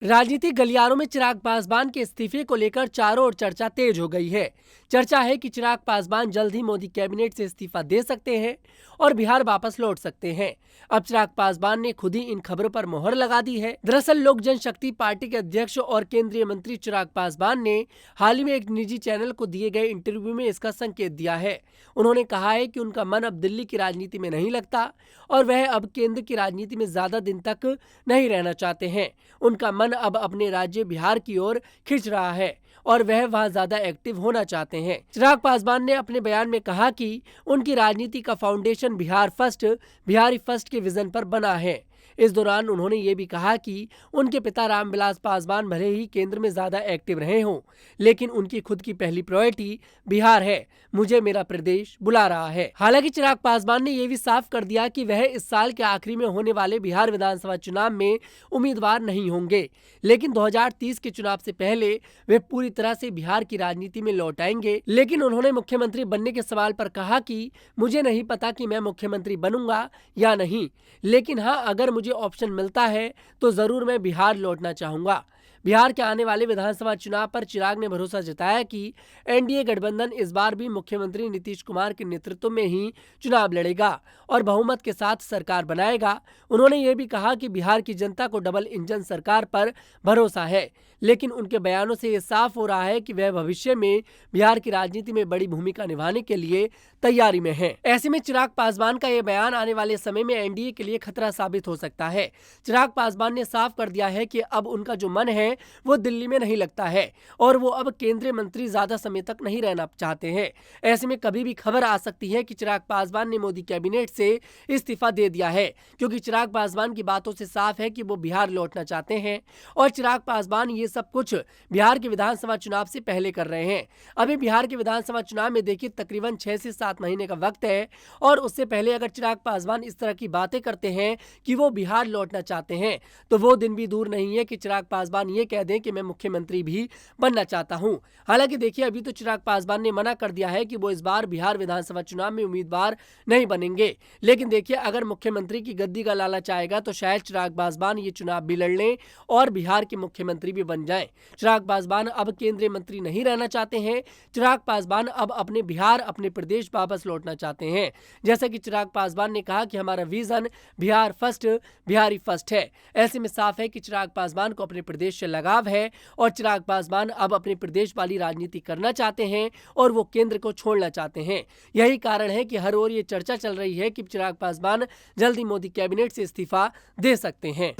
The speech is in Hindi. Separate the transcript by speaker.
Speaker 1: राजनीतिक गलियारों में चिराग पासवान के इस्तीफे को लेकर चारों ओर चर्चा तेज हो गई है। चर्चा है कि चिराग पासवान जल्द ही मोदी कैबिनेट से इस्तीफा दे सकते हैं और बिहार वापस लौट सकते हैं। अब चिराग पासवान ने खुद ही इन खबरों पर मोहर लगा दी है। दरअसल लोक जनशक्ति पार्टी के अध्यक्ष और केंद्रीय मंत्री चिराग पासवान ने हाल ही में एक निजी चैनल को दिए गए इंटरव्यू में इसका संकेत दिया है। उन्होंने कहा है कि उनका मन अब दिल्ली की राजनीति में नहीं लगता और वह अब केंद्र की राजनीति में ज्यादा दिन तक नहीं रहना चाहते हैं। उनका मन अब अपने राज्य बिहार की ओर खिंच रहा है और वह वहां ज्यादा एक्टिव होना चाहते हैं। चिराग पासवान ने अपने बयान में कहा कि उनकी राजनीति का foundation Bihar first, Bihari first के विजन पर बना है। इस दौरान उन्होंने ये भी कहा कि उनके पिता रामविलास पासवान भले ही केंद्र में ज्यादा एक्टिव रहे हों, लेकिन उनकी खुद की पहली प्रायोरिटी बिहार है। मुझे मेरा प्रदेश बुला रहा है। हालांकि चिराग पासवान ने यह भी साफ कर दिया कि वह इस साल के आखिरी में होने वाले बिहार विधानसभा चुनाव में उम्मीदवार नहीं होंगे, लेकिन 2030 के चुनाव से पहले वे पूरी तरह से बिहार की राजनीति में लौट आएंगे। लेकिन उन्होंने मुख्यमंत्री बनने के सवाल पर कहा कि मुझे नहीं पता कि मैं मुख्यमंत्री बनूंगा या नहीं, लेकिन हाँ, अगर मुझे ऑप्शन मिलता है तो जरूर मैं बिहार लौटना चाहूंगा। बिहार के आने वाले विधानसभा चुनाव पर चिराग ने भरोसा जताया कि एनडीए गठबंधन इस बार भी मुख्यमंत्री नीतीश कुमार के नेतृत्व में ही चुनाव लड़ेगा और बहुमत के साथ सरकार बनाएगा। उन्होंने ये भी कहा कि बिहार की जनता को डबल इंजन सरकार पर भरोसा है, लेकिन उनके बयानों से ये साफ हो रहा है कि वह भविष्य में बिहार की राजनीति में बड़ी भूमिका निभाने के लिए तैयारी में हैं। ऐसे में चिराग पासवान का ये बयान आने वाले समय में एनडीए के लिए खतरा साबित हो सकता है। चिराग पासवान ने साफ कर दिया है कि अब उनका जो मन है वो दिल्ली में नहीं लगता है और वो अब केंद्रीय मंत्री ज्यादा समय तक नहीं रहना चाहते हैं। ऐसे में कभी भी खबर आ सकती है कि चिराग पासवान ने मोदी कैबिनेट से इस्तीफा दे दिया है, क्योंकि चिराग पासवान की बातों से साफ है कि वो बिहार लौटना चाहते हैं और चिराग पासवान ये सब कुछ बिहार के विधानसभा चुनाव से पहले कर रहे हैं। अभी बिहार के विधानसभा चुनाव में देखिए तकरीबन 6 से 7 महीने का वक्त है और उससे पहले अगर चिराग पासवान इस तरह की बातें करते हैं कि वो बिहार लौटना चाहते हैं तो वो दिन भी दूर नहीं है कि चिराग पासवान ये कह दें कि मैं मुख्यमंत्री भी बनना चाहता हूं। हालांकि देखिए अभी तो चिराग पासवान ने मना कर दिया है कि वो इस बार बिहार विधानसभा चुनाव में उम्मीदवार नहीं बनेंगे, लेकिन देखिए अगर मुख्यमंत्री की गद्दी का लालच आएगा तो शायद चिराग पासवान ये चुनाव भी लड़ लें और बिहार के मुख्यमंत्री भी बन जाएं। चिराग पासवान अब केंद्रीय मंत्री नहीं रहना चाहते हैं। चिराग पासवान अब अपने बिहार, अपने प्रदेश वापस लौटना चाहते हैं। जैसा कि चिराग पासवान ने कहा कि हमारा vision Bihar first, Bihari first है। ऐसे में साफ है कि चिराग पासवान को अपने प्रदेश से लगाव है और चिराग पासवान अब अपने प्रदेश वाली राजनीति करना चाहते हैं और वो केंद्र को छोड़ना चाहते हैं। यही कारण है कि हर ओर ये चर्चा चल रही है कि चिराग पासवान जल्दी मोदी कैबिनेट से इस्तीफा दे सकते हैं।